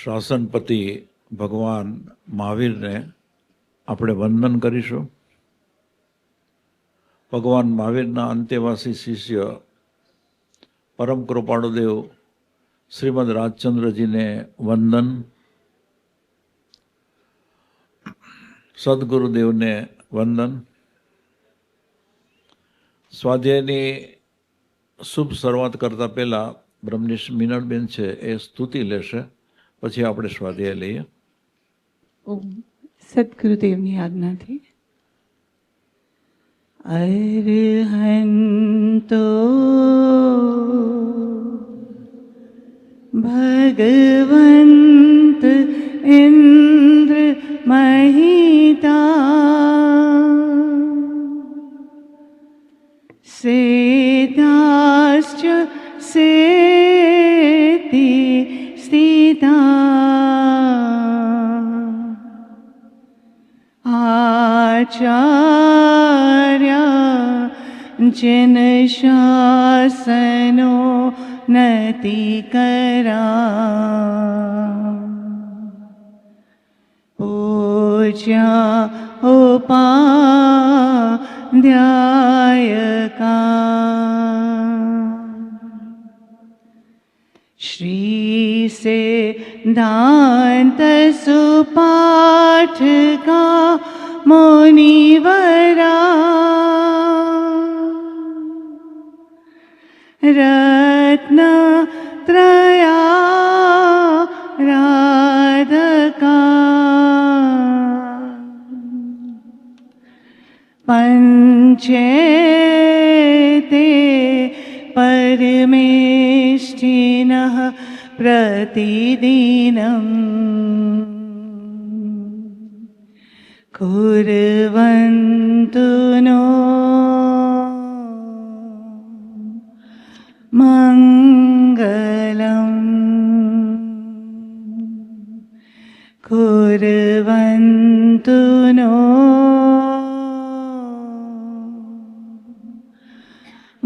શાસનપતિ ભગવાન મહાવીરને આપણે વંદન કરીશું. ભગવાન મહાવીરના અંતેવાસી શિષ્ય પરમ કૃપાળુદેવ શ્રીમદ રાજચંદ્રજીને વંદન. સદગુરુદેવને વંદન. સ્વાધ્યાયની શુભ શરૂઆત કરતાં પહેલાં બ્રહ્મનિષ્ઠ મીનળબેન છે એ સ્તુતિ લેશે, પછી આપણે સ્વાધ્યાય લઈએ. સદગુરુદેવની આજ્ઞાથી અરહંતો ભગવંત ઇન્દ્ર મહિતા સેતાશ્ચ સેતિ સ્થિતા આચાર્ય જન શાસનો નતિ કરા પૂજ્યા ઉપાધ્યાયકા શ્રી સિદ્ધાંત સુપાઠકા મુનિવરા રત્ન ત્રયા રાધકા પંચેતે પરમેષ્ઠિનઃ પ્રતિદિનમ કુર્વન્તુ નો મંગલમ કુર્વન્તુ નો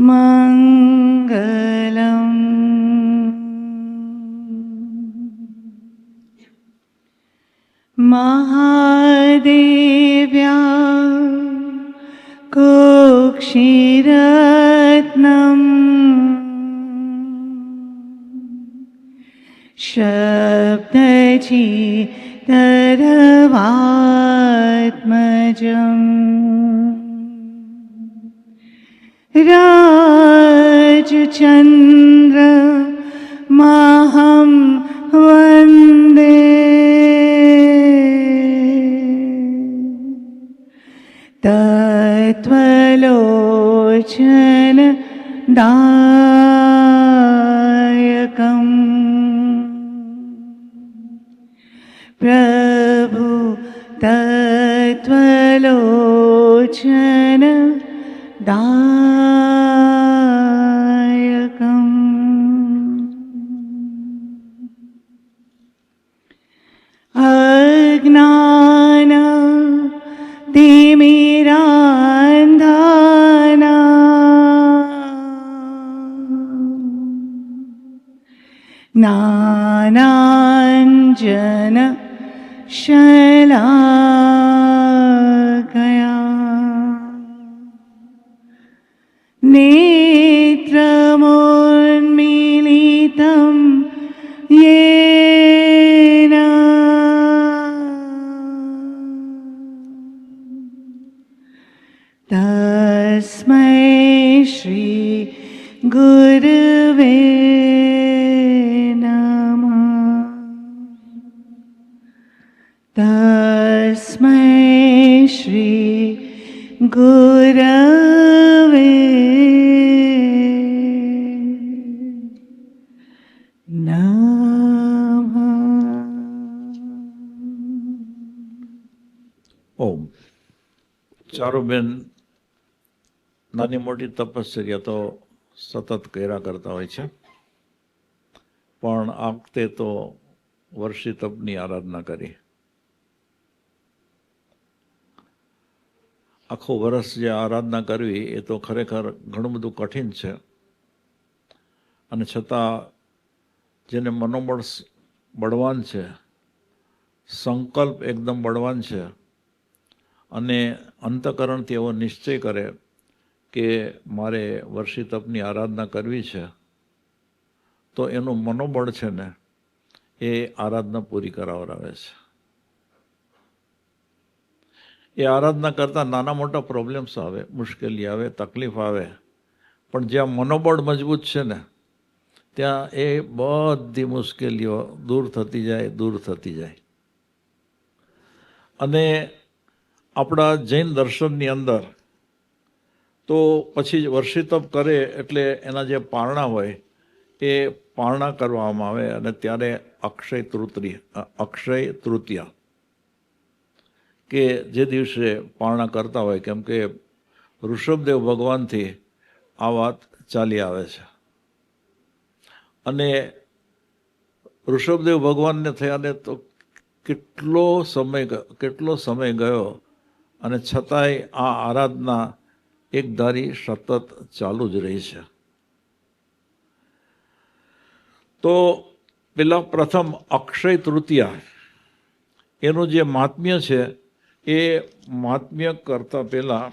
મંગલમ. મહાદેવ્યા કુક્ષિરત્નમ શબ્દજી તરવાત્મજમ રાજચંદ્ર મહં વંદે તત્વલોચન દાયકમ પ્રભુ તત્વલોચન દાયકમ. અજ્ઞાન તિમિરાંધાના જ્ઞાનાંજન શલાકયા નેત્રમોન્મીલિતં યેન તસ્મૈ શ્રી ગુરવે નમઃ. તસ્મૈ શ્રી ગુરવે નમઃ. ઓમ. ચારુબેન નાની મોટી તપશ્ચર્યા તો સતત કર્યા કરતા હોય છે, પણ આ વખતે તો વર્ષી તપની આરાધના કરી. આખું વર્ષ જે આરાધના કરવી એ તો ખરેખર ઘણું બધું કઠિન છે, અને છતાં જેને મનોબળ બળવાન છે, સંકલ્પ એકદમ બળવાન છે અને અંતઃકરણથી એવો નિશ્ચય કરે કે મારે વર્ષી તપની આરાધના કરવી છે, તો એનું મનોબળ છે ને એ આરાધના પૂરી કરાવરાવે છે. એ આરાધના કરતાં નાના મોટા પ્રોબ્લેમ્સ આવે, મુશ્કેલી આવે, તકલીફ આવે, પણ જ્યાં મનોબળ મજબૂત છે ને ત્યાં એ બધી મુશ્કેલીઓ દૂર થતી જાય. અને આપણા જૈન દર્શનની અંદર તો પછી જ વર્ષી તપ કરે એટલે એના જે પારણા હોય એ પારણા કરવામાં આવે અને ત્યારે અક્ષય તૃતીયા કે જે દિવસે પારણા કરતા હોય, કેમ કે ઋષભદેવ ભગવાનથી આ વાત ચાલી આવે છે. અને ઋષભદેવ ભગવાનને થયાને તો કેટલો સમય ગયો અને છતાંય આ આરાધના એક ધારી સતત ચાલુ જ રહી છે. તો પેલા પ્રથમ અક્ષય તૃતીયા એનું જે મહાત્મ્ય છે એ મહાત્મ્ય કરતા પહેલા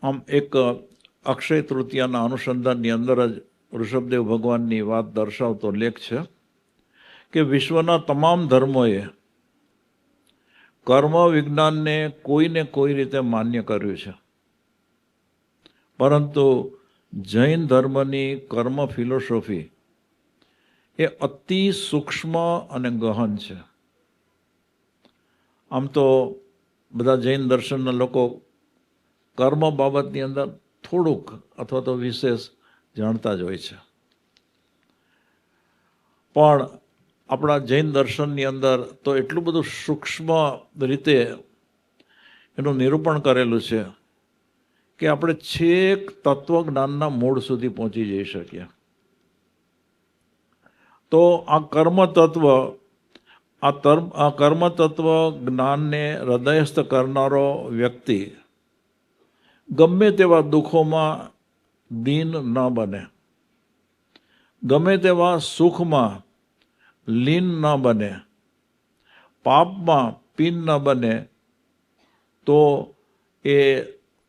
આમ એક અક્ષય તૃતીયાના અનુસંધાનની અંદર જ ઋષભદેવ ભગવાનની વાત દર્શાવતો લેખ છે કે વિશ્વના તમામ ધર્મોએ કર્મ વિજ્ઞાનને કોઈને કોઈ રીતે માન્ય કર્યું છે, પરંતુ જૈન ધર્મની કર્મ ફિલોસોફી એ અતિ સૂક્ષ્મ અને ગહન છે. આમ તો બધા જૈન દર્શનના લોકો કર્મ બાબતની અંદર થોડુંક અથવા તો વિશેષ જાણતા જ હોય છે, પણ આપણા જૈન દર્શનની અંદર તો એટલું બધું સૂક્ષ્મ રીતે એનું નિરૂપણ કરેલું છે કે આપણે છેક તત્વજ્ઞાનના મૂળ સુધી પહોંચી જઈ શકીએ. તો આ કર્મ તત્વ જ્ઞાનને હૃદયસ્થ કરનારો વ્યક્તિ ગમે તેવા દુઃખોમાં દીન ન બને, ગમે તેવા સુખમાં લીન ન બને, પાપમાં પીન ન બને, તો એ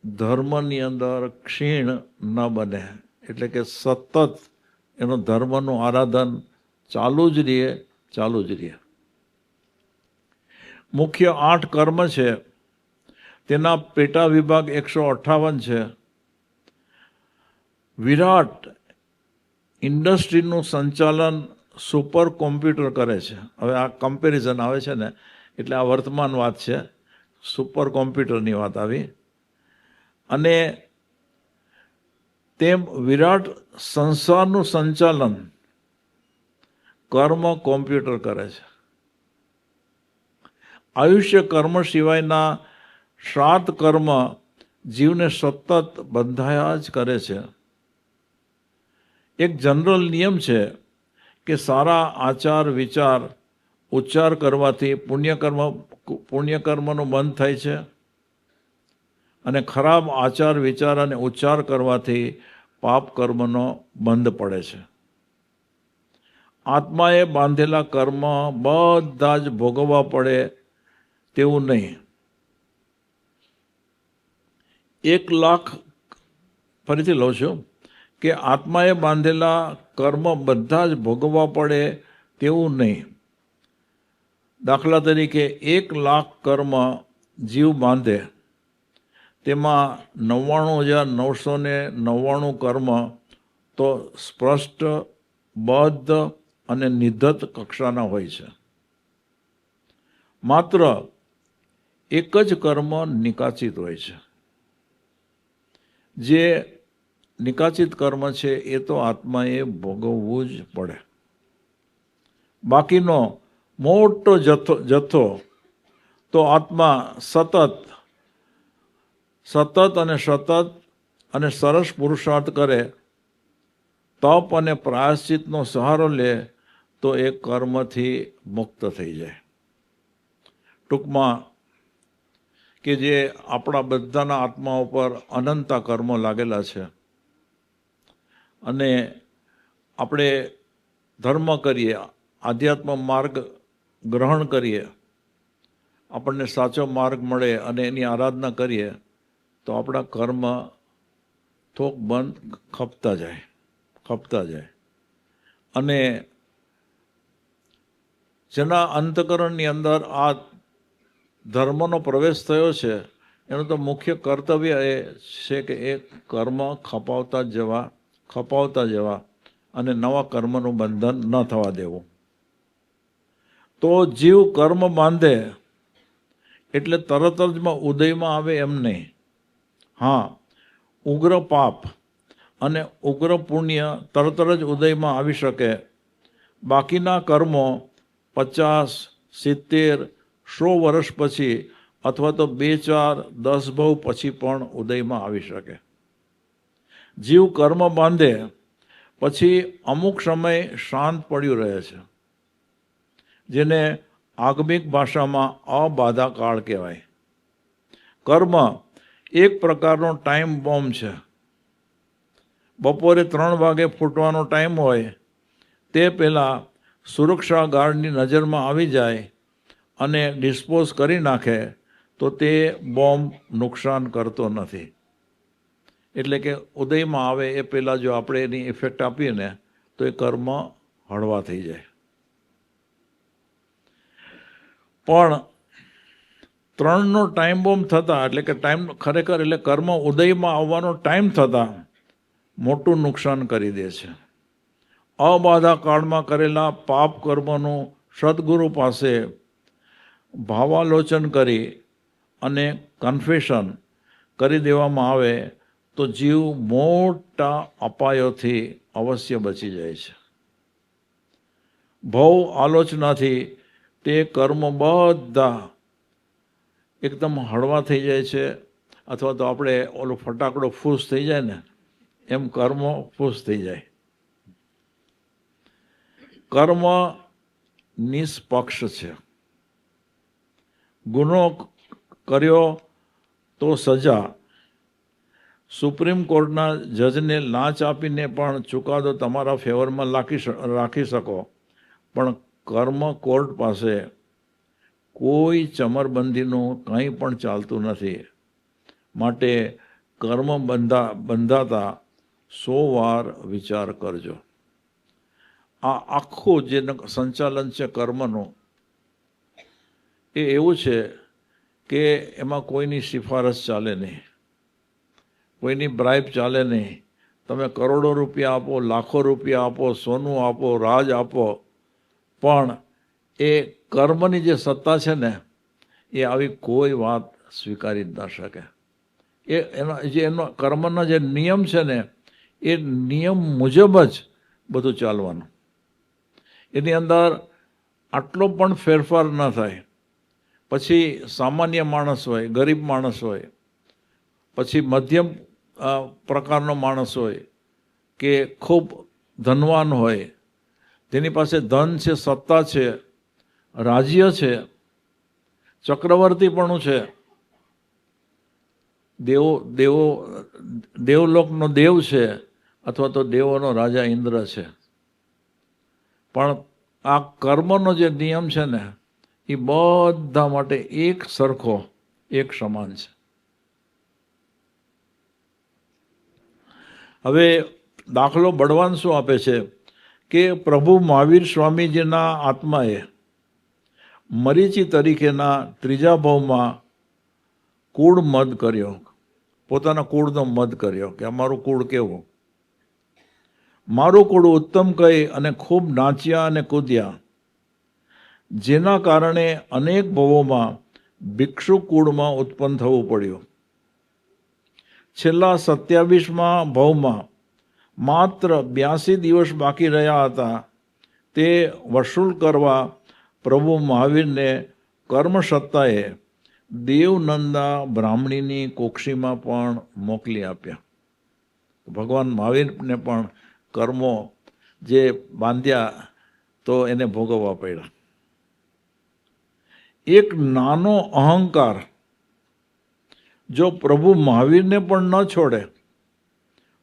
ધર્મની અંદર ક્ષીણ ન બને. એટલે કે સતત એનું ધર્મનું આરાધન ચાલુ જ રહે. મુખ્ય 8 કર્મ છે, તેના પેટા વિભાગ 158 છે. વિરાટ ઇન્ડસ્ટ્રીનું સંચાલન સુપર કોમ્પ્યુટર કરે છે. હવે આ કમ્પેરિઝન આવે છે ને એટલે આ વર્તમાન વાત છે, સુપર કોમ્પ્યુટરની વાત આવી. અને તેમ વિરાટ સંસારનું સંચાલન કર્મ કોમ્પ્યુટર કરે છે. આયુષ્ય કર્મ સિવાયના 7 કર્મ જીવને સતત બંધાયા જ કરે છે. એક જનરલ નિયમ છે કે સારા આચાર વિચાર ઉચ્ચાર કરવાથી પુણ્યકર્મનો બંધ થાય છે અને ખરાબ આચાર વિચાર અને ઉચ્ચાર કરવાથી પાપ કર્મનો બંધ પડે છે. આત્માએ બાંધેલા કર્મ બધા જ ભોગવવા પડે તેવું નહીં. 1 લાખ, ફરીથી લઉં છું કે આત્માએ બાંધેલા કર્મ બધા જ ભોગવવા પડે તેવું નહીં. દાખલા તરીકે 1 લાખ કર્મ જીવ બાંધે, તેમાં 99,999 કર્મ તો સ્પષ્ટ, બદ્ધ અને નિધત કક્ષાના હોય છે. માત્ર એક જ કર્મ નિકાચિત હોય છે. જે નિકાચિત કર્મ છે એ તો આત્માએ ભોગવવું જ પડે. બાકીનો મોટો જથ્થો તો આત્મા સતત અને સરસ પુરુષાર્થ કરે, તપ અને પ્રાયશ્ચિતનો સહારો લે તો તો એ કર્મથી મુક્ત થઈ જાય. ટૂંકમાં કે જે આપણા બધાના આત્મા ઉપર અનંતા કર્મો લાગેલા છે અને આપણે ધર્મ કરીએ, આધ્યાત્મ માર્ગ ગ્રહણ કરીએ, આપણને સાચો માર્ગ મળે અને એની આરાધના કરીએ તો આપણા કર્મ થોક બંધ ખપતા જાય. અને જેના અંતકરણની અંદર આ ધર્મનો પ્રવેશ થયો છે એનું તો મુખ્ય કર્તવ્ય એ છે કે એ કર્મ ખપાવતા જવા અને નવા કર્મનું બંધન ન થવા દેવું. તો જીવ કર્મ બાંધે એટલે તરત જ ઉદયમાં આવે એમ નહીં. હા, ઉગ્ર પાપ અને ઉગ્ર પુણ્ય તરત જ ઉદયમાં આવી શકે. બાકીના કર્મો 50, 70, 100 વર્ષ પછી અથવા તો 2, 4, 10 ભવ પછી પણ ઉદયમાં આવી શકે. જીવ કર્મ બાંધે પછી અમુક સમય શાંત પડ્યું રહે છે, જેને આગમિક ભાષામાં અબાધા કાળ કહેવાય. કર્મ એક પ્રકારનો ટાઈમ બોમ્બ છે. બપોરે 3 વાગે ફૂટવાનો ટાઈમ હોય તે પહેલાં સુરક્ષા ગાર્ડની નજરમાં આવી જાય અને ડિસ્પોઝ કરી નાખે તો તે બોમ્બ નુકસાન કરતો નથી. એટલે કે ઉદયમાં આવે એ પહેલાં જો આપણે એની ઇફેક્ટ આપીએ ને તો એ કર્મ હળવા થઈ જાય. પણ 3નો ટાઈમ બોમ્બ થતાં, એટલે કે ખરેખર કર્મ ઉદયમાં આવવાનો ટાઈમ થતાં મોટું નુકસાન કરી દે છે. અબાધા કાળમાં કરેલા પાપ કર્મનું સદગુરુ પાસે ભાવાલોચન કરી અને કન્ફેશન કરી દેવામાં આવે તો જીવ મોટા અપાયોથી અવશ્ય બચી જાય છે. ભવ આલોચનાથી તે કર્મ બધા એકદમ હળવા થઈ જાય છે, અથવા તો આપણે ઓલો ફટાકડો ફૂસ થઈ જાય ને એમ કર્મ ફૂસ થઈ જાય. કર્મ નિષ્પક્ષ છે. ગુનો કર્યો તો સજા. સુપ્રીમ કોર્ટના જજને લાંચ આપીને પણ ચુકાદો તમારા ફેવરમાં રાખી શકો, પણ કર્મ કોર્ટ પાસે કોઈ ચમરબંધીનું કંઈ પણ ચાલતું નથી. માટે કર્મ બંધાતા 100 વાર વિચાર કરજો. આ આખું જે સંચાલન છે કર્મનું એ એવું છે કે એમાં કોઈની સિફારશ ચાલે નહીં, કોઈની બ્રાઇબ ચાલે નહીં. તમે કરોડો રૂપિયા આપો, લાખો રૂપિયા આપો, સોનું આપો, રાજ આપો, પણ એ કર્મની જે સત્તા છે ને એ આવી કોઈ વાત સ્વીકારી જ ન શકે. એનો કર્મનો જે નિયમ છે ને એ નિયમ મુજબ જ બધું ચાલવાનું. એની અંદર આટલો પણ ફેરફાર ન થાય. પછી સામાન્ય માણસ હોય, ગરીબ માણસ હોય, પછી મધ્યમ પ્રકારનો માણસ હોય કે ખૂબ ધનવાન હોય, તેની પાસે ધન છે, સત્તા છે, રાજ્ય છે, ચક્રવર્તીપણું છે, દેવલોકનો દેવ છે, અથવા તો દેવોનો રાજા ઇન્દ્ર છે. પણ આ કર્મનો જે નિયમ છે ને એ બધા માટે એક સરખો, એક સમાન છે. હવે દાખલો બળવાન શું આપે છે કે પ્રભુ મહાવીર સ્વામીજીના આત્માએ મરીચી તરીકેના 3જા ભાવમાં કુળ મદ કર્યો, પોતાના કુળનો મદ કર્યો કે અમારું કુળ કેવું. મારું કુળ ઉત્તમ કહી અને ખૂબ નાચ્યા અને કૂદ્યા, જેના કારણે અનેક ભવોમાં ભિક્ષુ કુળમાં ઉત્પન્ન થવું પડ્યું. છેલ્લા 27મા ભવમાં માત્ર 82 દિવસ બાકી રહ્યા હતા. તે વસૂલ કરવા પ્રભુ મહાવીરને કર્મસત્તાએ દેવનંદા બ્રાહ્મણીની કોક્ષીમાં પણ મોકલી આપ્યા. ભગવાન મહાવીરને પણ કર્મો જે બાંધ્યા તો એને ભોગવવા પડ્યા. એક નાનો અહંકાર જો પ્રભુ મહાવીરને પણ ન છોડે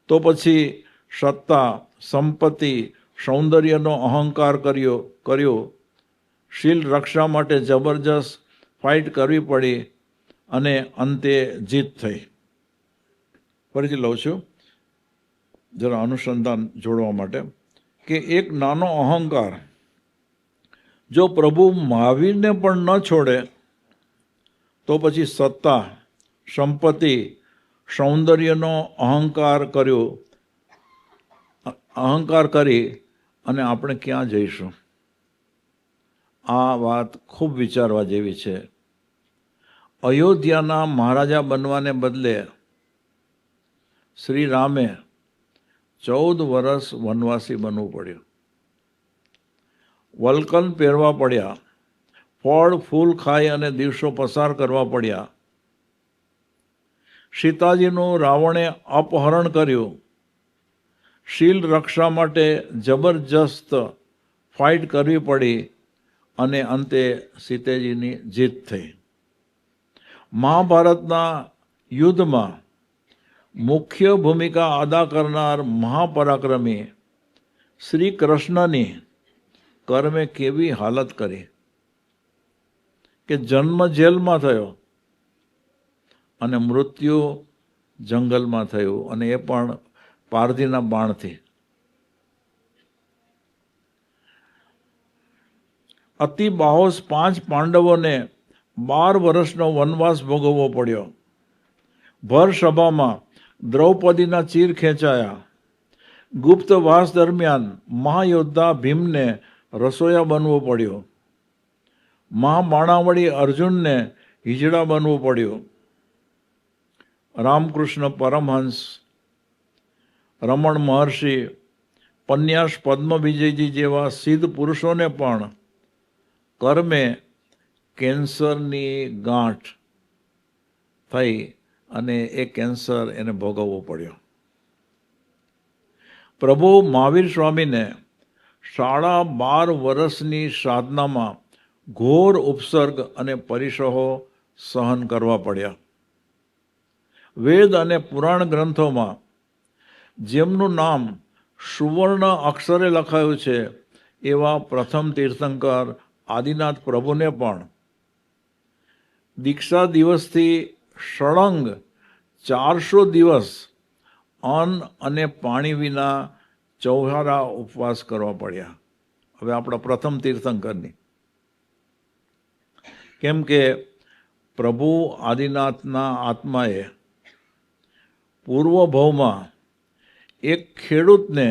તો પછી સત્તા, સંપત્તિ, સૌંદર્યનો અહંકાર કર્યો, શીલ રક્ષા માટે જબરજસ્ત ફાઇટ કરવી પડી અને અંતે જીત થઈ. ફરીથી લઉં છું જરા અનુસંધાન જોડવા માટે કે એક નાનો અહંકાર જો પ્રભુ મહાવીરને પણ ન છોડે તો પછી સત્તા, સંપત્તિ, સૌંદર્યનો અહંકાર કરી અને આપણે ક્યાં જઈશું? આ વાત ખૂબ વિચારવા જેવી છે. અયોધ્યાના મહારાજા બનવાને બદલે શ્રી રામે 14 વર્ષ વનવાસી બનવું પડ્યું. વલ્કલ પહેરવા પડ્યા, ફળ ફૂલ ખાઈ અને દિવસો પસાર કરવા પડ્યા. સીતાજીનું રાવણે અપહરણ કર્યું. શીલ રક્ષા માટે જબરજસ્ત ફાઇટ કરવી પડી અને અંતે સીતાજીની જીત થઈ. મહાભારતના યુદ્ધમાં મુખ્ય ભૂમિકા અદા કરનાર મહાપરાક્રમી શ્રી કૃષ્ણની કર્મે કેવી હાલત કરી કે જન્મ જેલમાં થયો અને મૃત્યુ જંગલમાં થયું, અને એ પણ પારધીના બાણથી. અતિ બાહોશ 5 પાંડવોને 12 વર્ષનો વનવાસ ભોગવવો પડ્યો. ભર સભામાં દ્રૌપદીના ચીર ખેંચાયા. ગુપ્તવાસ દરમિયાન મહાયોદ્ધા ભીમને રસોયા બનવું પડ્યું. મહાબાણાવળી અર્જુનને હિજડા બનવું પડ્યું. રામકૃષ્ણ પરમહંસ, રમણ મહર્ષિ, પન્યાસ પદ્મવિજયજી જેવા સિદ્ધ પુરુષોને પણ કર્મે કેન્સરની ગાંઠ થઈ અને એ કેન્સર એને ભોગવવો પડ્યો. પ્રભુ મહાવીર સ્વામીને 12.5 વર્ષની સાધનામાં ઘોર ઉપસર્ગ અને પરિસહો સહન કરવા પડ્યા. વેદ અને પુરાણ ગ્રંથોમાં જેમનું નામ સુવર્ણ અક્ષરે લખાયું છે એવા પ્રથમ તીર્થંકર આદિનાથ પ્રભુને પણ દીક્ષા દિવસથી સળંગ 400 દિવસ અન્ન અને પાણી વિના ચૌહારા ઉપવાસ કરવા પડ્યા. હવે આપણા પ્રથમ તીર્થંકરની, કેમ કે પ્રભુ આદિનાથના આત્માએ પૂર્વ ભાવમાં એક ખેડૂતને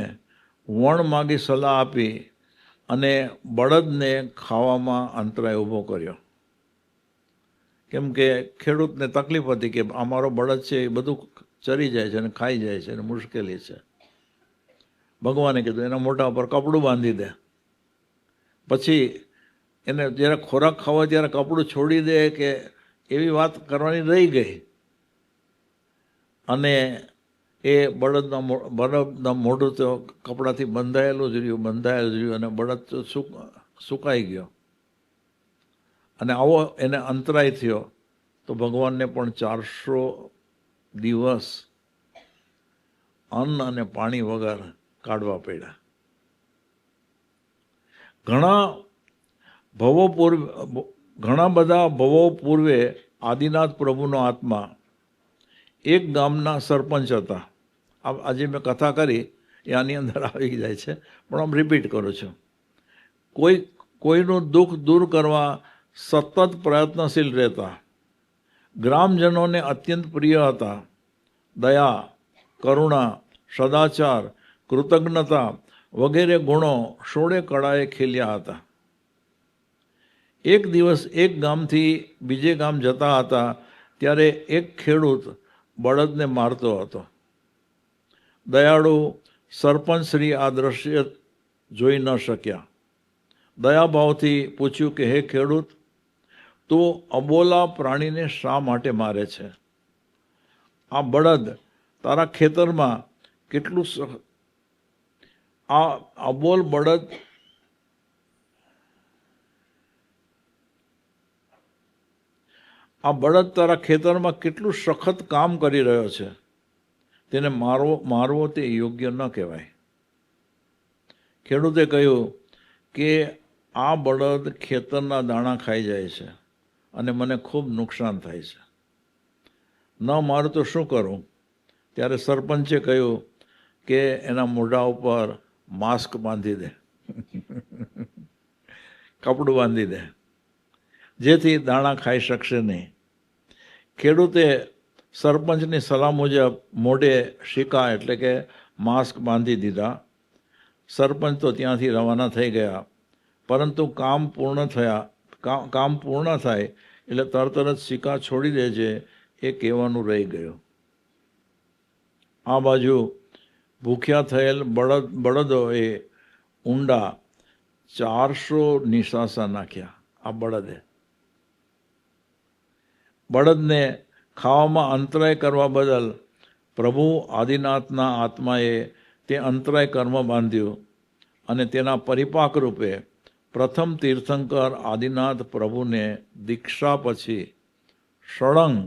વણ માગી સલાહ આપી અને બળદને ખાવામાં અંતરાય ઊભો કર્યો. કેમ કે ખેડૂતને તકલીફ હતી કે અમારો બળદ છે એ બધું ચરી જાય છે અને ખાઈ જાય છે અને મુશ્કેલી છે. ભગવાને કીધું એના મોઢા ઉપર કપડું બાંધી દે, પછી એને જ્યારે ખોરાક ખાવા ત્યારે કપડું છોડી દે કે એવી વાત કરવાની રહી ગઈ, અને એ બળદના મોઢું તો કપડાથી બંધાયેલું જ રહ્યું અને બળદ તો સુકાઈ ગયો. અને આવો એને અંતરાય થયો તો ભગવાનને પણ 400 દિવસ અન્ન અને પાણી વગર કાઢવા પડ્યા. ઘણા બધા ભવો પૂર્વે આદિનાથ પ્રભુનો આત્મા એક ગામના સરપંચ હતા. આજે મેં કથા કરી એ આની અંદર આવી જાય છે, પણ આમ રિપીટ કરું છું. કોઈનું દુઃખ દૂર કરવા સતત પ્રયત્નશીલ રહેતા. ગ્રામજનોને અત્યંત પ્રિય હતા. દયા, કરુણા, સદાચાર, કૃતજ્ઞતા વગેરે ગુણો 16 કળાએ ખીલ્યા હતા. એક દિવસ એક ગામથી બીજે ગામ જતા હતા ત્યારે એક ખેડૂત બળદને મારતો હતો. દયાળુ સરપંચ શ્રી આ દ્રશ્ય જોઈ ન શક્યા. દયાભાવથી પૂછ્યું કે હે ખેડૂત, તું અબોલા પ્રાણીને શા માટે મારે છે? આ બળદ તારા ખેતરમાં આ અબોલ બળદ આ બળદ તારા ખેતરમાં કેટલું સખત કામ કરી રહ્યો છે, તેને મારવો તે યોગ્ય ન કહેવાય. ખેડૂતે કહ્યું કે આ બળદ ખેતરના દાણા ખાઈ જાય છે અને મને ખૂબ નુકસાન થાય છે, ન મારું તો શું કરું? ત્યારે સરપંચે કહ્યું કે એના મોઢા ઉપર માસ્ક બાંધી દે, કપડું બાંધી દે, જેથી દાણા ખાઈ શકશે નહીં. ખેડૂતે સરપંચની સલાહ મુજબ મોઢે શીકા એટલે કે માસ્ક બાંધી દીધા. સરપંચ તો ત્યાંથી રવાના થઈ ગયા, પરંતુ કામ પૂર્ણ થાય એટલે તરત જ શીકા છોડી દેજે એ કહેવાનું રહી ગયું. આ બાજુ ભૂખ્યા થયેલ બળદોએ ઊંડા 400 નિશાસા નાખ્યા. આ બળદને ખાવામાં અંતરાય કરવા બદલ પ્રભુ આદિનાથના આત્માએ તે અંતરાય કર્મ બાંધ્યું અને તેના પરિપાક રૂપે પ્રથમ તીર્થંકર આદિનાથ પ્રભુને દીક્ષા પછી સળંગ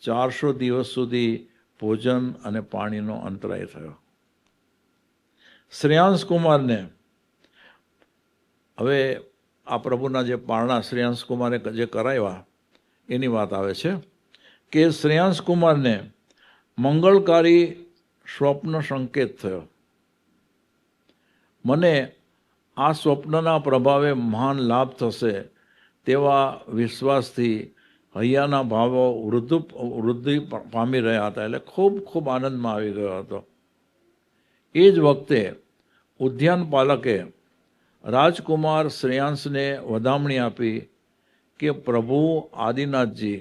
400 દિવસ સુધી ભોજન અને પાણીનો અંતરાય થયો. શ્રેયાંશ કુમારને, હવે આ પ્રભુના જે પારણા શ્રેયાંશ કુમારે જે કરાવ્યા એની વાત આવે છે કે શ્રેયાંશ કુમારને મંગળકારી સ્વપ્ન સંકેત થયો. મને આ સ્વપ્નના પ્રભાવે મહાન લાભ થશે તેવા વિશ્વાસથી હૈયાના ભાવો વૃદ્ધિ પામી રહ્યા હતા. એટલે ખૂબ આનંદમાં આવી ગયો હતો. એ જ વખતે ઉદ્યાન પાલકે રાજકુમાર શ્રેયાંશને વધામણી આપી કે પ્રભુ આદિનાથજી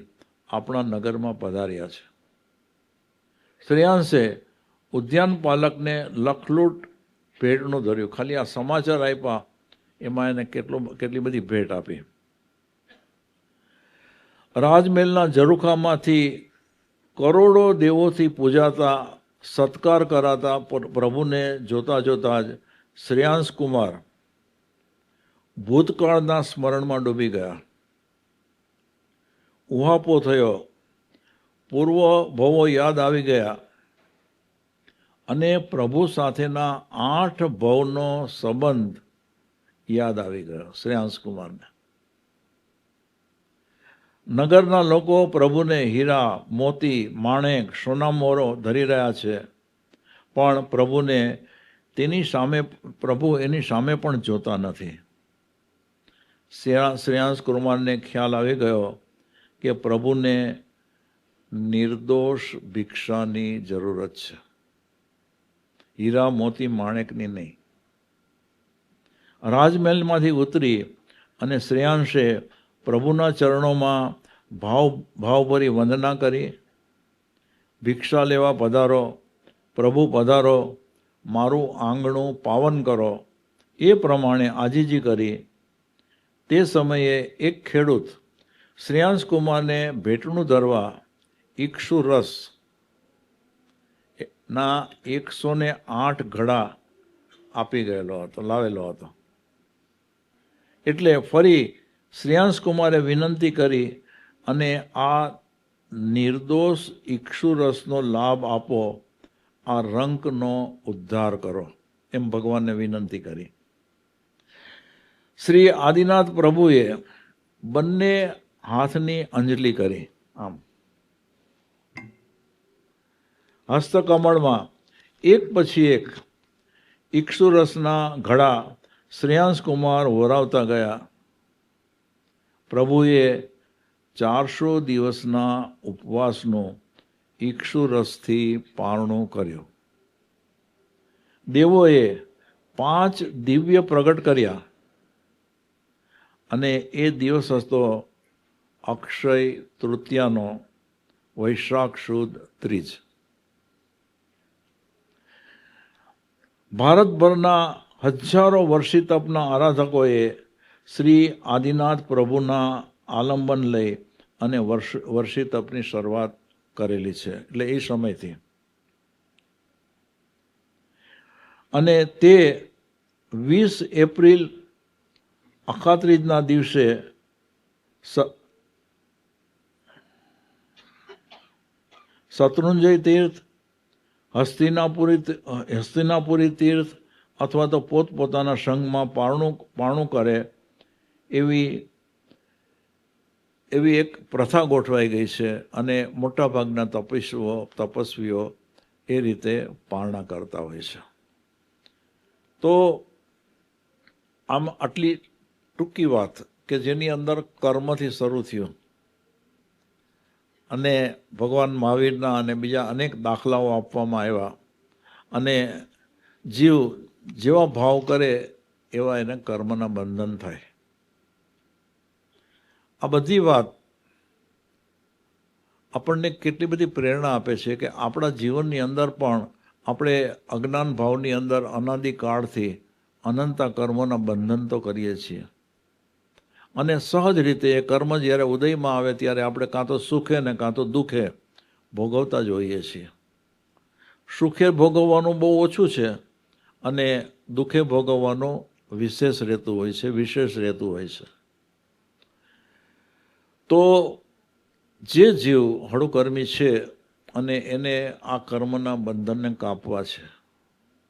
આપણા નગરમાં પધાર્યા છે. શ્રેયાંશે ઉદ્યાન પાલકને લખલૂટ ભેટનું ધર્યું. ખાલી આ સમાચાર આપ્યા એમાં એને કેટલી બધી ભેટ આપી. રાજમહેલના ઝરૂખામાંથી કરોડો દેવોથી પૂજાતા સત્કાર કરાતા પ્રભુને જોતા જોતા જ શ્રેયાંશ કુમાર ભૂતકાળના સ્મરણમાં ડૂબી ગયા. ઉહાપો થયો, પૂર્વ ભવો યાદ આવી ગયા અને પ્રભુ સાથેના 8 ભવનો સંબંધ યાદ આવી ગયો શ્રેયાંશ કુમારને. નગરના લોકો પ્રભુને હીરા, મોતી, માણેક, સોનામોરો ધરી રહ્યા છે, પણ પ્રભુ એની સામે પણ જોતા નથી. શ્રેયાંશ કુમારને ખ્યાલ આવી ગયો કે પ્રભુને નિર્દોષ ભિક્ષાની જરૂરત છે, હીરા, મોતી, માણેકની નહીં. રાજમહેલમાંથી ઉતરી અને શ્રેયાંશે પ્રભુના ચરણોમાં ભાવભરી વંદના કરી. ભિક્ષા લેવા પધારો, પ્રભુ પધારો, મારું આંગણું પાવન કરો, એ પ્રમાણે આજીજી કરી. તે સમયે એક ખેડૂત શ્રેયાંશ કુમારને ભેટનું ધરવા ઇક્ષુ રસ ના 108 ઘડા આપી ગયેલો હતો, લાવેલો હતો. એટલે ફરી શ્રેયાંશ કુમારે વિનંતી કરી અને આ નિર્દોષ ઇક્ષુરસનો લાભ આપો, આ રંકનો ઉદ્ધાર કરો, એમ ભગવાનને વિનંતી કરી. શ્રી આદિનાથ પ્રભુએ બંને હાથની અંજલિ કરી. આમ હસ્તકમળમાં એક પછી એક ઇક્ષુરસના ઘડા શ્રેયાંશ કુમાર વરાવતા ગયા. પ્રભુએ 400 દિવસના ઉપવાસનું ઇક્ષુરસથી પારણું કર્યું. દેવોએ 5 દિવ્ય પ્રગટ કર્યા અને એ દિવસ હતો અક્ષય તૃતીયાનો વૈશાખ સુદ ત્રીજ. ભારતભરના હજારો વર્ષી તપના આરાધકોએ શ્રી આદિનાથ પ્રભુના આલંબન લઈ અને વર્ષી તપની શરૂઆત કરેલી છે. એટલે એ સમયથી, અને તે 20 એપ્રિલ અખાત્રીજના દિવસે શત્રુંજય તીર્થ, હસ્તિનાપુરી તીર્થ અથવા તો પોતપોતાના સંઘમાં પારણું કરે એવી એક પ્રથા ગોઠવાઈ ગઈ છે અને મોટાભાગના તપસ્વીઓ એ રીતે પારણા કરતા હોય છે. તો આમ આટલી ટૂંકી વાત કે જેની અંદર કર્મથી શરૂ થયું અને ભગવાન મહાવીરના અને બીજા અનેક દાખલાઓ આપવામાં આવ્યા અને જીવ જેવા ભાવ કરે એવા એને કર્મના બંધન થાય. આ બધી વાત આપણને કેટલી બધી પ્રેરણા આપે છે કે આપણા જીવનની અંદર પણ આપણે અજ્ઞાન ભાવની અંદર અનાદિકાળથી અનંતા કર્મોના બંધન તો કરીએ છીએ અને સહજ રીતે એ કર્મ જ્યારે ઉદયમાં આવે ત્યારે આપણે કાં તો સુખે ને કાં તો દુઃખે ભોગવતા જ હોઈએ છીએ. સુખે ભોગવવાનું બહુ ઓછું છે અને દુઃખે ભોગવવાનું વિશેષ રહેતું હોય છે. તો જે જીવ હળુકર્મી છે અને એને આ કર્મના બંધનને કાપવા છે,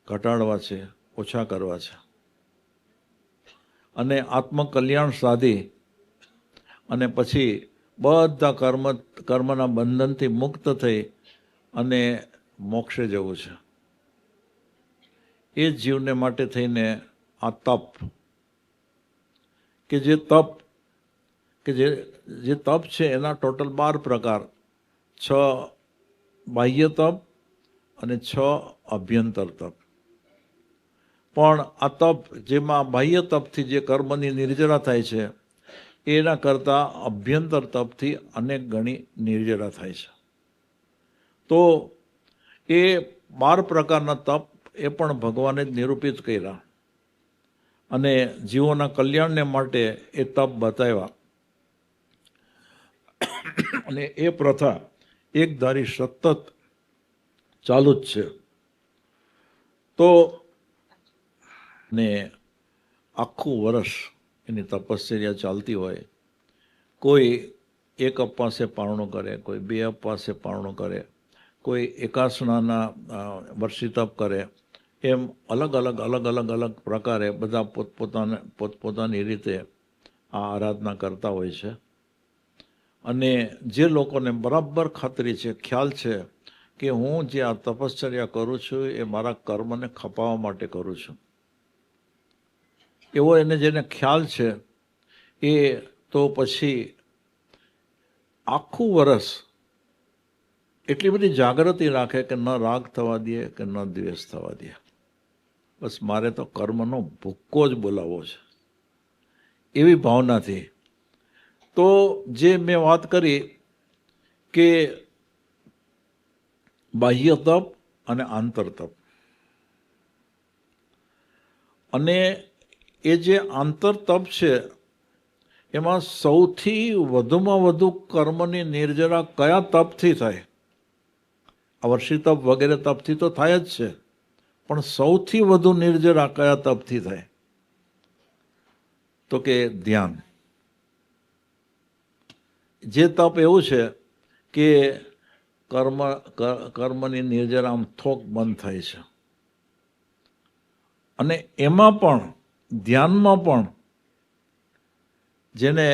ઘટાડવા છે, ઓછા કરવા છે અને આત્મકલ્યાણ સાધી અને પછી બધા કર્મના બંધનથી મુક્ત થઈ અને મોક્ષે જવું છે. એ જીવને માટે થઈને આ તપ જે તપ છે એના ટોટલ 12 પ્રકાર, 6 બાહ્ય તપ અને 6 અભ્યંતર તપ. પણ આ તપ જેમાં બાહ્ય તપથી જે કર્મની નિર્જરા થાય છે એના કરતાં અભ્યંતર તપથી અનેક ગણી નિર્જરા થાય છે. તો એ 12 પ્રકારના તપ એ પણ ભગવાને જ નિરૂપિત કર્યા અને જીવોના કલ્યાણને માટે એ તપ બતાવ્યા અને એ પ્રથા એકધારી સતત ચાલુ જ છે. તો ને આખું વર્ષ એની તપશ્ચર્યા ચાલતી હોય. કોઈ 1 અપવાસે પારણું કરે, કોઈ 2 અપવાસે પારણું કરે, કોઈ એકાસણાના વર્ષી તપ કરે, એમ અલગ અલગ પ્રકારે બધા પોતપોતાની રીતે આ આરાધના કરતા હોય છે. અને જે લોકોને બરાબર ખાતરી છે, ખ્યાલ છે કે હું જે આ તપશ્ચર્યા કરું છું એ મારા કર્મને ખપાવવા માટે કરું છું, એવો જેને ખ્યાલ છે એ તો પછી આખું વર્ષ એટલી બધી જાગૃતિ રાખે કે ન રાગ થવા દે કે ન દ્વેષ થવા દે. બસ મારે તો કર્મનો ભૂક્કો જ બોલાવવો છે એવી ભાવનાથી. તો જે મેં વાત કરી કે બાહ્ય તપ અને આંતર તપ, અને એ જે આંતર તપ છે એમાં સૌથી વધુમાં વધુ કર્મની નિર્જરા કયા તપથી થાય? આ વર્ષી તપ વગેરે તપથી તો થાય જ છે, પણ સૌથી વધુ નિર્જરા કયા તપથી થાય? તો કે ધ્યાન. જે તપ એવું છે કે કર્મની નિર્જરા આમ થોક બંધ થાય છે અને એમાં પણ ધ્યાનમાં પણ જેને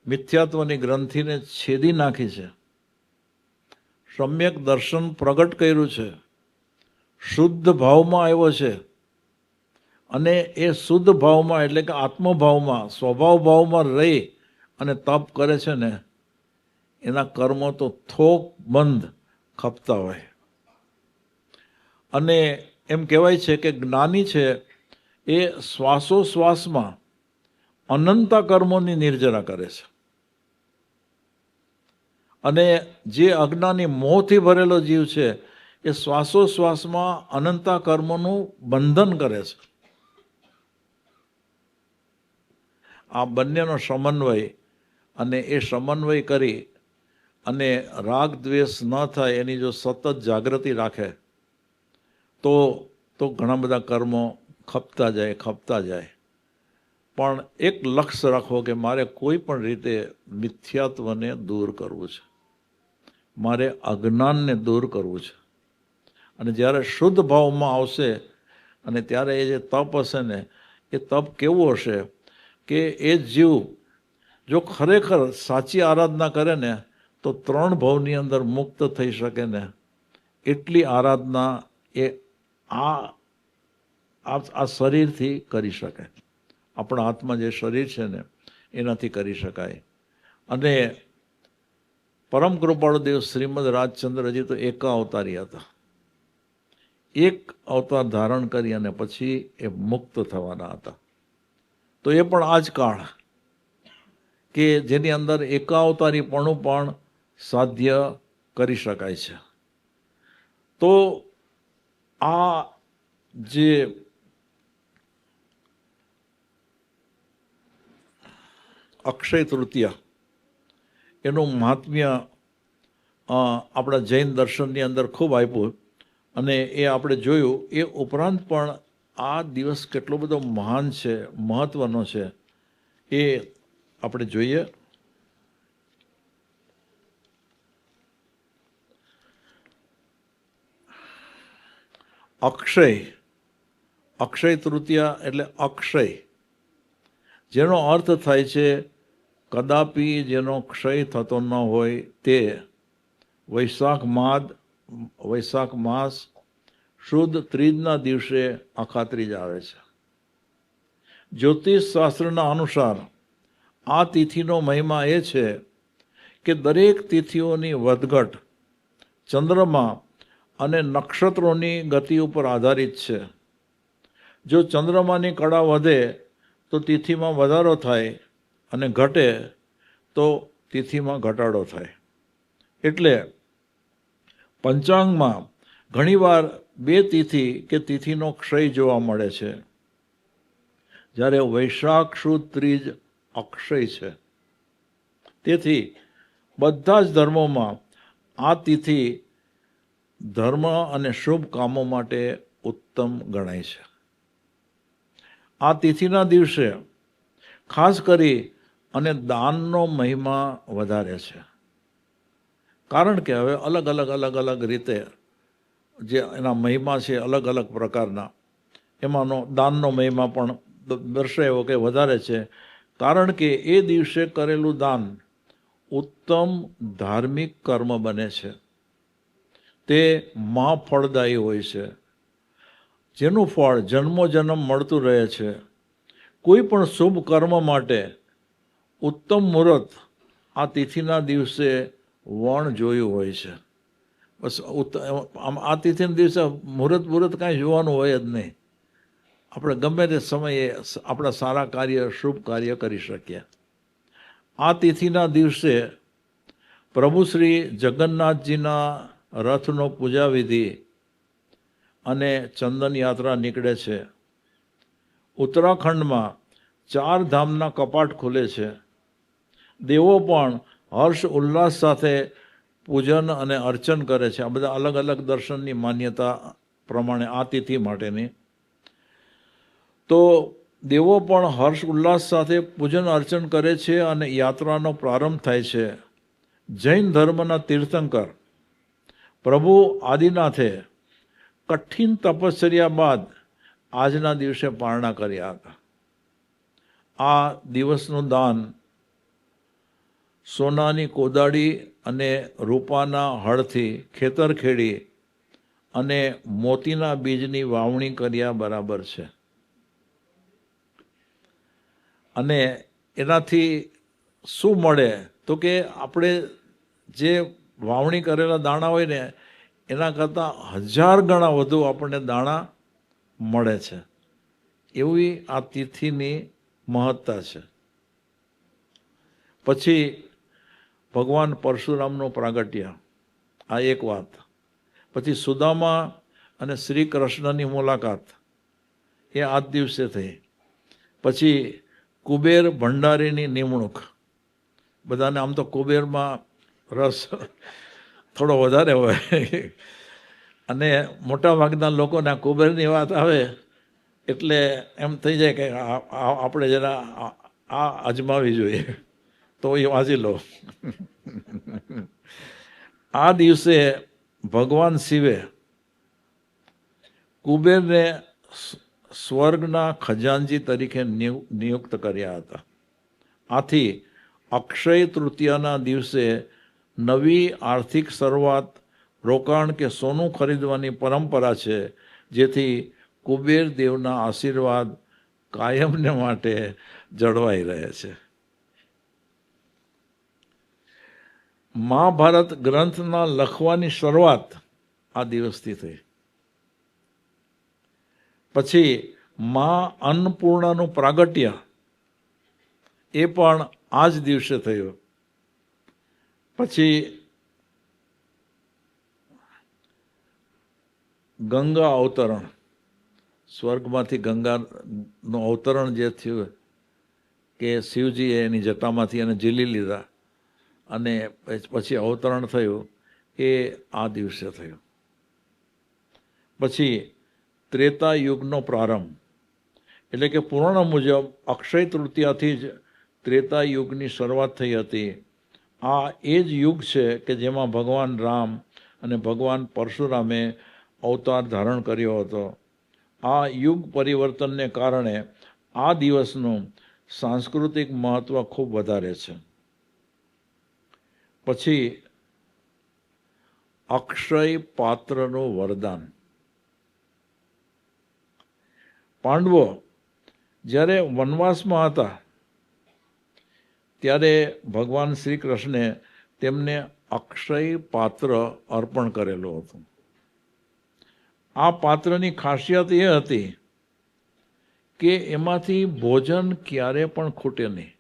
મિથ્યાત્વની ગ્રંથિને છેદી નાખી છે, સમ્યક દર્શન પ્રગટ કર્યું છે, શુદ્ધ ભાવમાં આવ્યો છે અને એ શુદ્ધ ભાવમાં એટલે કે આત્મભાવમાં સ્વભાવ ભાવમાં રહી અને તપ કરે છે ને એના કર્મો તો થોક બંધ ખપતા હોય. અને એમ કહેવાય છે કે જ્ઞાની છે એ શ્વાસોશ્વાસમાં અનંતા કર્મોની નિર્જરા કરે છે અને જે અજ્ઞાની મોહથી ભરેલો જીવ છે એ શ્વાસોશ્વાસમાં અનંતા કર્મોનું બંધન કરે છે. આ બંનેનો સમન્વય, અને એ સમન્વય કરી અને રાગ દ્વેષ ન થાય એની જો સતત જાગૃતિ રાખે તો ઘણા બધા કર્મો ખપતા જાય. પણ એક લક્ષ્ય રાખો કે મારે કોઈ પણ રીતે મિથ્યાત્વને દૂર કરવું છે, મારે અજ્ઞાનને દૂર કરવું છે. અને જ્યારે શુદ્ધ ભાવમાં આવશે અને ત્યારે એ જે તપ હશે ને, એ તપ કેવું હશે કે એ જીવ જો ખરેખર સાચી આરાધના કરે ને તો 3 ભવની અંદર મુક્ત થઈ શકે ને, એટલી આરાધના એ આ શરીરથી કરી શકે. આપણા હાથમાં જે શરીર છે ને એનાથી કરી શકાય. અને પરમ કૃપાળુ દેવ શ્રીમદ રાજચંદ્રજી તો એકા અવતારી હતા. એક અવતાર ધારણ કરી અને પછી એ મુક્ત થવાના હતા. તો એ પણ આ જ કાળ કે જેની અંદર એકાવતારીપણું પણ સાધ્ય કરી શકાય છે. તો આ જે અક્ષય તૃતીયા એનું મહાત્મ્ય આપણા જૈન દર્શનની અંદર ખૂબ આપ્યું અને એ આપણે જોયું. એ ઉપરાંત પણ આ દિવસ કેટલો બધો મહાન છે, મહત્વનો છે, એ આપણે જોઈએ. અક્ષય તૃતીયા એટલે અક્ષય, જેનો અર્થ થાય છે કદાપી જેનો ક્ષય થતો ન હોય તે. વૈશાખ માસ શુદ્ધ ત્રીજના દિવસે અખાત્રીજ આવે છે. જ્યોતિષ શાસ્ત્રના અનુસાર આ તિથિનો મહિમા એ છે કે દરેક તિથિઓની વધઘટ ચંદ્રમા અને નક્ષત્રોની ગતિ ઉપર આધારિત છે. જો ચંદ્રમાની કળા વધે તો તિથિમાં વધારો થાય અને ઘટે તો તિથિમાં ઘટાડો થાય. એટલે પંચાંગમાં ઘણીવાર 2 તિથિ કે તિથિનો ક્ષય જોવા મળે છે, જ્યારે વૈશાખ શુદ્ધ ત્રીજ અક્ષય છે. તેથી બધા જ ધર્મોમાં આ તિથિ ધર્મ અને શુભ કામો માટે ઉત્તમ ગણાય છે. આ તિથિના દિવસે ખાસ કરી અને દાનનો મહિમા વધારે છે. કારણ કે હવે અલગ અલગ રીતે જે એના મહિમા છે અલગ અલગ પ્રકારના, એમાંનો દાનનો મહિમા પણ દર્શાવ્યો કે વધારે છે. કારણ કે એ દિવસે કરેલું દાન ઉત્તમ ધાર્મિક કર્મ બને છે. તે મહાફળદાયી હોય છે, જેનું ફળ જન્મોજન્મ મળતું રહે છે. કોઈ પણ શુભ કર્મ માટે ઉત્તમ મુહૂર્ત આ તિથિના દિવસે વણ જોયું હોય છે. બસ આ તિથિના દિવસે મુહૂર્ત કાંઈ જોવાનું હોય જ નહીં. આપણે ગમે તે સમયે આપણા સારા કાર્ય, શુભ કાર્ય કરી શકીએ. આ તિથિના દિવસે પ્રભુ શ્રી જગન્નાથજીના રથનો પૂજા વિધિ અને ચંદન યાત્રા નીકળે છે. ઉત્તરાખંડમાં 4 ધામના કપાટ ખુલે છે. દેવો પણ હર્ષ ઉલ્લાસ સાથે પૂજન અને અર્ચન કરે છે. આ બધા અલગ અલગ દર્શનની માન્યતા પ્રમાણે આ તિથિ માટેની. તો દેવો પણ હર્ષ ઉલ્લાસ સાથે પૂજન અર્ચન કરે છે અને યાત્રાનો પ્રારંભ થાય છે. જૈન ધર્મના તીર્થંકર પ્રભુ આદિનાથે કઠિન તપશ્ચર્યા બાદ આજના દિવસે પારણા કર્યા હતા. આ દિવસનું દાન સોનાની કોદાળી અને રૂપાના હળથી ખેતર ખેડી અને મોતીના બીજની વાવણી કર્યા બરાબર છે. અને એનાથી શું મળે તો કે આપણે જે વાવણી કરેલા દાણા હોય ને એના કરતાં 1000 ગણા વધુ આપણને દાણા મળે છે. એવી આ તિથિની મહત્તા છે. પછી ભગવાન પરશુરામનું પ્રાગટ્ય, આ એક વાત. પછી સુદામા અને શ્રી કૃષ્ણની મુલાકાત, એ આ જ દિવસે થઈ. પછી કુબેર ભંડારીની નિમણૂક. બધાને આમ તો કુબેરમાં રસ થોડો વધારે હોય અને મોટા ભાગના લોકોને આ કુબેરની વાત આવે એટલે એમ થઈ જાય કે આપણે જરા આ અજમાવી જોઈએ, તો એ વાંચી લો. આ દિવસે ભગવાન શિવે કુબેરને સ્વર્ગના ખજાનજી તરીકે નિયુક્ત કર્યા હતા. આથી અક્ષય તૃતીયાના દિવસે નવી આર્થિક શરૂઆત, રોકાણ કે સોનું ખરીદવાની પરંપરા છે, જેથી કુબેર દેવના આશીર્વાદ કાયમને માટે જળવાઈ રહે છે. મહાભારત ગ્રંથના લખવાની શરૂઆત આ દિવસથી થઈ. પછી મા અન્નપૂર્ણાનું પ્રાગટ્ય એ પણ આ જ દિવસે થયું. પછી ગંગા અવતરણ, સ્વર્ગમાંથી ગંગાનું અવતરણ જે થયું કે શિવજીએ એની જટામાંથી એને ઝીલી લીધા અને પછી અવતરણ થયું, એ આ દિવસે થયું. પછી ત્રેતા યુગનો પ્રારંભ, એટલે કે પુરાણ મુજબ અક્ષય તૃતીયાથી જ ત્રેતા યુગની શરૂઆત થઈ હતી. આ એ જ યુગ છે કે જેમાં ભગવાન રામ અને ભગવાન પરશુરામે અવતાર ધારણ કર્યો હતો. આ યુગ પરિવર્તનને કારણે આ દિવસનું સાંસ્કૃતિક મહત્ત્વ ખૂબ વધારે છે. પછી અક્ષય પાત્રનું વરદાન. પાંડવો જ્યારે વનવાસમાં હતા ત્યારે ભગવાન શ્રી કૃષ્ણે તેમને અક્ષય પાત્ર અર્પણ કરેલું હતું. આ પાત્રની ખાસિયત એ હતી કે એમાંથી ભોજન ક્યારે પણ ખૂટે નહીં.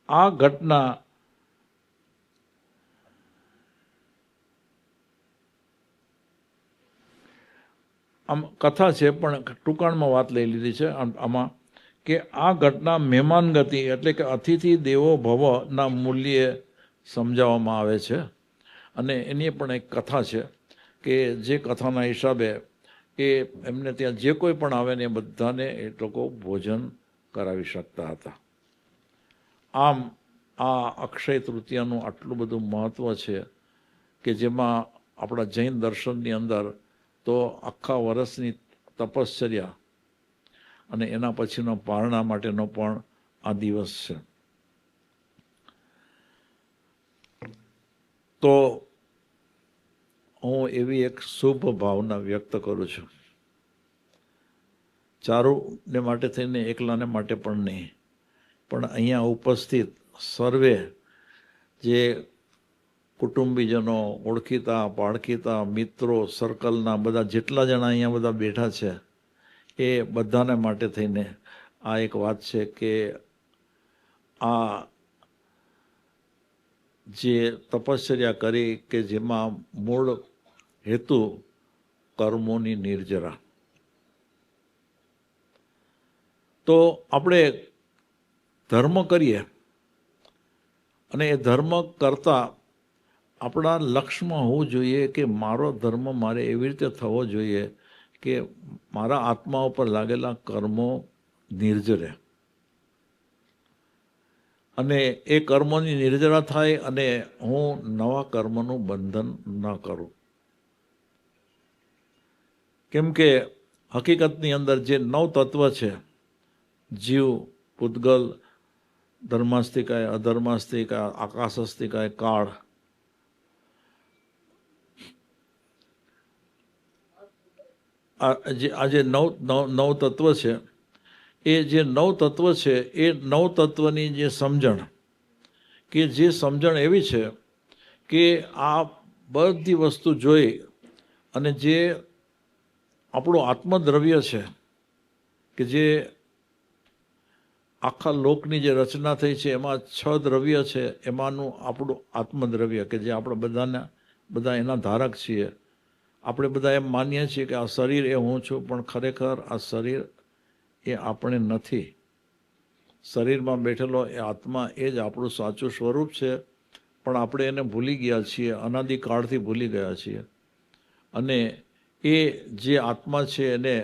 આ ઘટના આમ કથા છે, પણ ટૂંકાણમાં વાત લઈ લીધી છે આમાં, કે આ ઘટના મહેમાન ગતિ એટલે કે અતિથિ દેવો ભવના મૂલ્યે સમજાવવામાં આવે છે. અને એની પણ એક કથા છે કે જે કથાના હિસાબે એ એમને ત્યાં જે કોઈ પણ આવે ને એ બધાને એ લોકો ભોજન કરાવી શકતા હતા. આમ આ અક્ષય તૃતીયાનું આટલું બધું મહત્ત્વ છે કે જેમાં આપણા જૈન દર્શનની અંદર તો આખા વર્ષની તપશ્ચર્યા અને એના પછીનો પારણા માટેનો પણ આ દિવસ છે. તો હું એવી એક શુભ ભાવના વ્યક્ત કરું છું, ચારુને માટે થઈને એકલાને માટે પણ નહીં, પણ અહીંયા ઉપસ્થિત સર્વે જે કુટુંબીજનો, ઓળખીતા પાળખીતા, મિત્રો, સર્કલના બધા જેટલા જણા અહીંયા બધા બેઠા છે એ બધાને માટે થઈને આ એક વાત છે કે આ જે તપશ્ચર્યા કરી કે જેમાં મૂળ હેતુ કર્મોની નિર્જરા. તો આપણે ધર્મ કરીએ અને એ ધર્મ કરતાં આપણા લક્ષ્યમાં હોવું જોઈએ કે મારો ધર્મ મારે એવી રીતે થવો જોઈએ કે મારા આત્મા ઉપર લાગેલા કર્મો નિર્જરે અને એ કર્મોની નિર્જરા થાય અને હું નવા કર્મનું બંધન ન કરું. કેમ કે હકીકતની અંદર જે નવ તત્વ છે, જીવ, પૂતગલ, ધર્માસ્તિકાય, અધર્માસ્તિકાય, આકાશસ્તિકાય, કાળ, આ જે નવ તત્વ છે, એ જે નવ તત્વ છે એ નવ તત્વની જે સમજણ, કે જે સમજણ એવી છે કે આ બધી વસ્તુ જોઈ અને જે આપણું આત્મદ્રવ્ય છે કે જે આખા લોકની જે રચના થઈ છે એમાં 6 દ્રવ્ય છે, એમાંનું આપણું આત્મદ્રવ્ય કે જે આપણે બધા એના ધારક છીએ. આપણે બધા એમ માનીએ છીએ કે આ શરીર એ હું છું, પણ ખરેખર આ શરીર એ આપણે નથી. શરીરમાં બેઠેલો એ આત્મા એ જ આપણું સાચું સ્વરૂપ છે, પણ આપણે એને ભૂલી ગયા છીએ, અનાદિકાળથી ભૂલી ગયા છીએ. અને એ જે આત્મા છે એને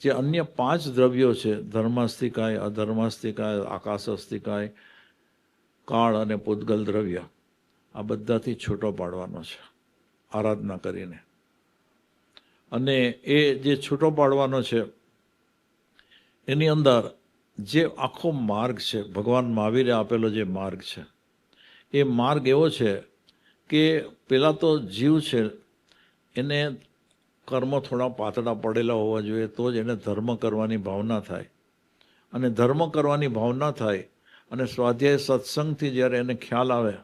જે અન્ય 5 દ્રવ્યો છે, ધર્માસ્તિકાય, અધર્માસ્તિકાય, આકાશસ્તિકાય, કાળ અને પૂતગલ દ્રવ્ય, આ બધાથી છૂટો પાડવાનો છે આરાધના કરીને. અને એ જે છૂટો પાડવાનો છે એની અંદર જે આખો માર્ગ છે, ભગવાન મહાવીરે આપેલો જે માર્ગ છે, એ માર્ગ એવો છે કે પેલા તો જીવ છે એને કર્મ થોડા પાતળા પડેલા હોવા જોઈએ તો જ એને ધર્મ કરવાની ભાવના થાય. અને ધર્મ કરવાની ભાવના થાય અને સ્વાધ્યાય સત્સંગથી જ્યારે એને ખ્યાલ આવે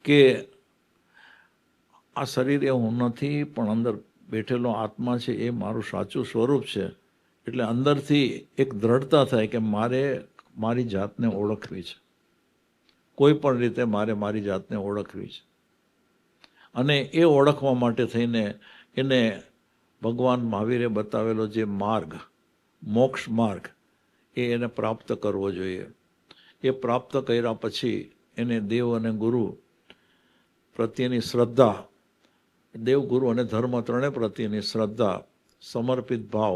કે આ શરીર એ હું નથી પણ અંદર બેઠેલો આત્મા છે એ મારું સાચું સ્વરૂપ છે, એટલે અંદરથી એક દ્રઢતા થાય કે મારે મારી જાતને ઓળખવી છે, કોઈ પણ રીતે મારે મારી જાતને ઓળખવી છે. અને એ ઓળખવા માટે થઈને એને ભગવાન મહાવીરે બતાવેલો જે માર્ગ, મોક્ષ માર્ગ, એ એને પ્રાપ્ત કરવો જોઈએ. એ પ્રાપ્ત કર્યા પછી એને દેવ અને ગુરુ પ્રત્યેની શ્રદ્ધા, દેવ ગુરુ અને ધર્મ ત્રણેય પ્રત્યેની શ્રદ્ધા, સમર્પિત ભાવ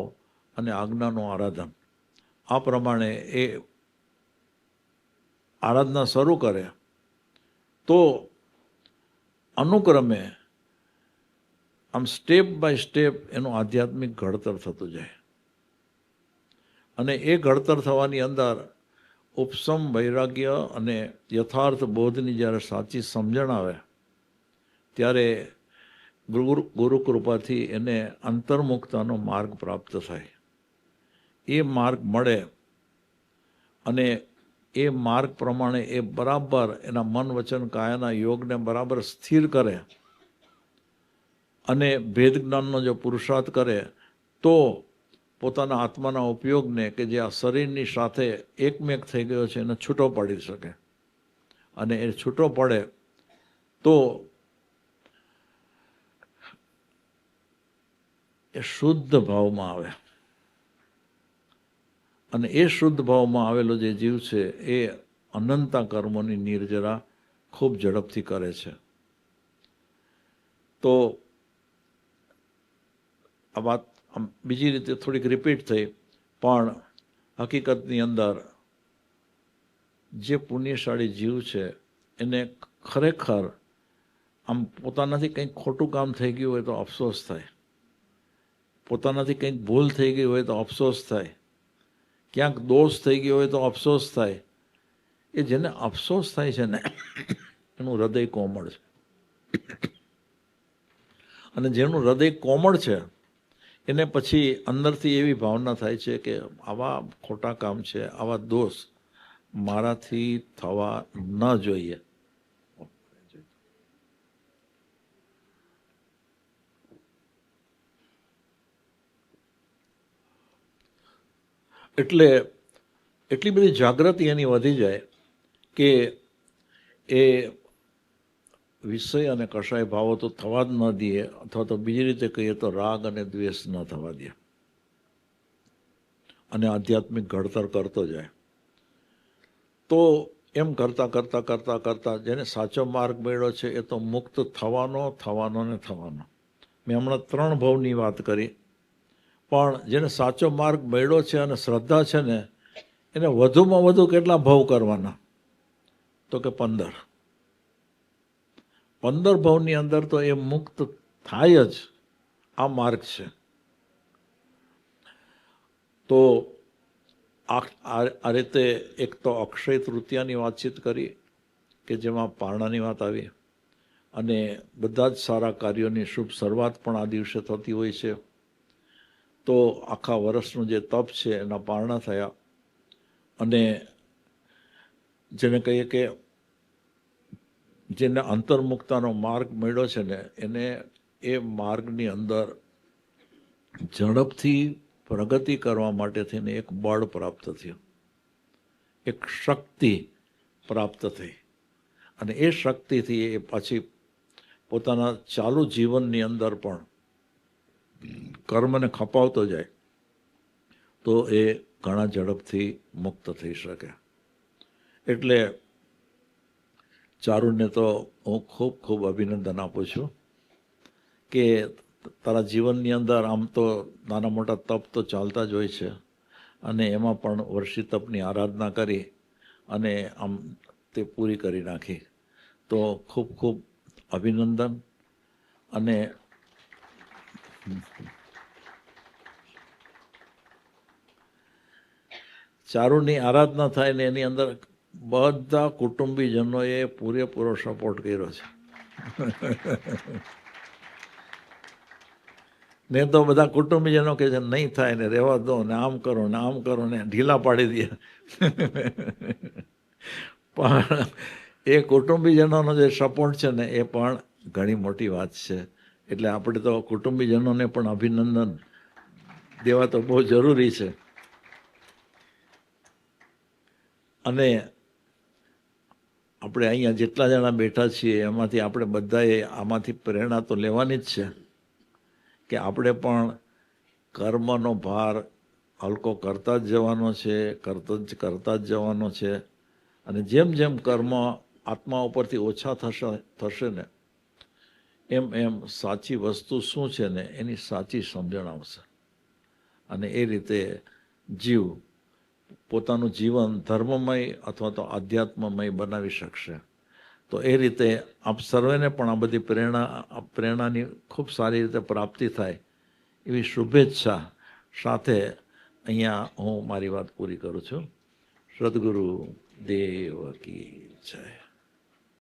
અને આજ્ઞાનું આરાધન, આ પ્રમાણે એ આરાધના શરૂ કરે તો અનુક્રમે આમ સ્ટેપ બાય સ્ટેપ એનું આધ્યાત્મિક ઘડતર થતું જાય. અને એ ઘડતર થવાની અંદર ઉપસમ વૈરાગ્ય અને યથાર્થ બોધની જ્યારે સાચી સમજણ આવે ત્યારે ગુરુ કૃપાથી એને અંતર્મુક્તાનો માર્ગ પ્રાપ્ત થાય. એ માર્ગ મળે અને એ માર્ગ પ્રમાણે એ બરાબર એના મન વચન કાયાના યોગને બરાબર સ્થિર કરે અને ભેદ જ્ઞાનનો જો પુરુષાર્થ કરે તો પોતાના આત્માના ઉપયોગને કે જે આ શરીરની સાથે એકમેક થઈ ગયો છે એને છૂટો પાડી શકે. અને એ છૂટો પડે તો એ શુદ્ધ ભાવમાં આવે. અને એ શુદ્ધ ભાવમાં આવેલો જે જીવ છે એ અનંતા કર્મોની નિર્જરા ખૂબ ઝડપથી કરે છે. તો આ વાત બીજી રીતે થોડીક રિપીટ થઈ, પણ હકીકતની અંદર જે પુણ્યશાળી જીવ છે એને ખરેખર આમ પોતાનાથી કંઈક ખોટું કામ થઈ ગયું હોય તો અફસોસ થાય, પોતાનાથી કંઈક ભૂલ થઈ ગઈ હોય તો અફસોસ થાય, ક્યાંક દોષ થઈ ગયો હોય તો અફસોસ થાય. એ જેને અફસોસ થાય છે ને એનું હૃદય કોમળ છે. અને જેનું હૃદય કોમળ છે એને પછી અંદરથી એવી ભાવના થાય છે કે આવા ખોટા કામ છે, આવા દોષ મારાથી થવા ન જોઈએ. એટલે એટલી બધી જાગૃતિ એની વધી જાય કે એ વિષય અને કશાય ભાવો તો થવા જ ન દે, અથવા તો બીજી રીતે કહીએ તો રાગ અને દ્વેષ ન થવા દે, અને આધ્યાત્મિક ઘડતર કરતો જાય. તો એમ કરતાં કરતાં કરતાં કરતાં જેને સાચો માર્ગ મળ્યો છે એ તો મુક્ત થવાનો થવાનો ને થવાનો. મેં હમણાં 3 ભાવની વાત કરી, પણ જેને સાચો માર્ગ મળ્યો છે અને શ્રદ્ધા છે ને એને વધુમાં વધુ કેટલા ભાવ કરવાના? તો કે 15. 15 ભાવની અંદર તો એ મુક્ત થાય જ. આ માર્ગ છે. તો આ રીતે એક તો અક્ષય તૃતીયાની વાતચીત કરી કે જેમાં પારણાની વાત આવી, અને બધા જ સારા કાર્યોની શુભ શરૂઆત પણ આ દિવસે થતી હોય છે. તો આખા વર્ષનું જે તપ છે એના પારણા થયા. અને જેને કહીએ કે જેને અંતર્મુક્તાનો માર્ગ મળ્યો છે ને એને એ માર્ગની અંદર ઝડપથી પ્રગતિ કરવા માટે થઈને એક બળ પ્રાપ્ત થયું, એક શક્તિ પ્રાપ્ત થઈ. અને એ શક્તિથી એ પાછી પોતાના ચાલુ જીવનની અંદર પણ કર્મને ખપાવતો જાય તો એ ઘણા ઝડપથી મુક્ત થઈ શકે. એટલે ચારુને તો હું ખૂબ ખૂબ અભિનંદન આપું છું કે તારા જીવનની અંદર આમ તો નાના મોટા તપ તો ચાલતા જ હોય છે, અને એમાં પણ વર્ષી તપની આરાધના કરી અને આમ તે પૂરી કરી નાખી. તો તો ખૂબ ખૂબ અભિનંદન. અને ચારુની આરાધના થાય ને એની અંદર બધા કુટુંબીજનોએ પૂરેપૂરો સપોર્ટ કર્યો છે. ને તો બધા કુટુંબીજનો કે છે નહીં થાય ને રહેવા દો ને આમ કરો ને આમ કરો ને ઢીલા પાડી દે. પણ એ કુટુંબીજનોનો જે સપોર્ટ છે ને એ પણ ઘણી મોટી વાત છે. એટલે આપણે તો કુટુંબીજનોને પણ અભિનંદન દેવા તો બહુ જરૂરી છે. અને આપણે અહીંયા જેટલા જણા બેઠા છીએ એમાંથી આપણે બધાએ આમાંથી પ્રેરણા તો લેવાની જ છે કે આપણે પણ કર્મનો ભાર હલકો કરતા જ જવાનો છે, કરતા જ જવાનો છે. અને જેમ જેમ કર્મ આત્મા ઉપરથી ઓછા થશે ને એમ એમ સાચી વસ્તુ શું છે ને એની સાચી સમજણ આવશે. અને એ રીતે જીવ પોતાનું જીવન ધર્મમય અથવા તો આધ્યાત્મમય બનાવી શકશે. તો એ રીતે આપ સર્વેને પણ આ બધી પ્રેરણાની ખૂબ સારી રીતે પ્રાપ્તિ થાય એવી શુભેચ્છા સાથે અહીંયા હું મારી વાત પૂરી કરું છું. સદગુરુ દેવ કી જય.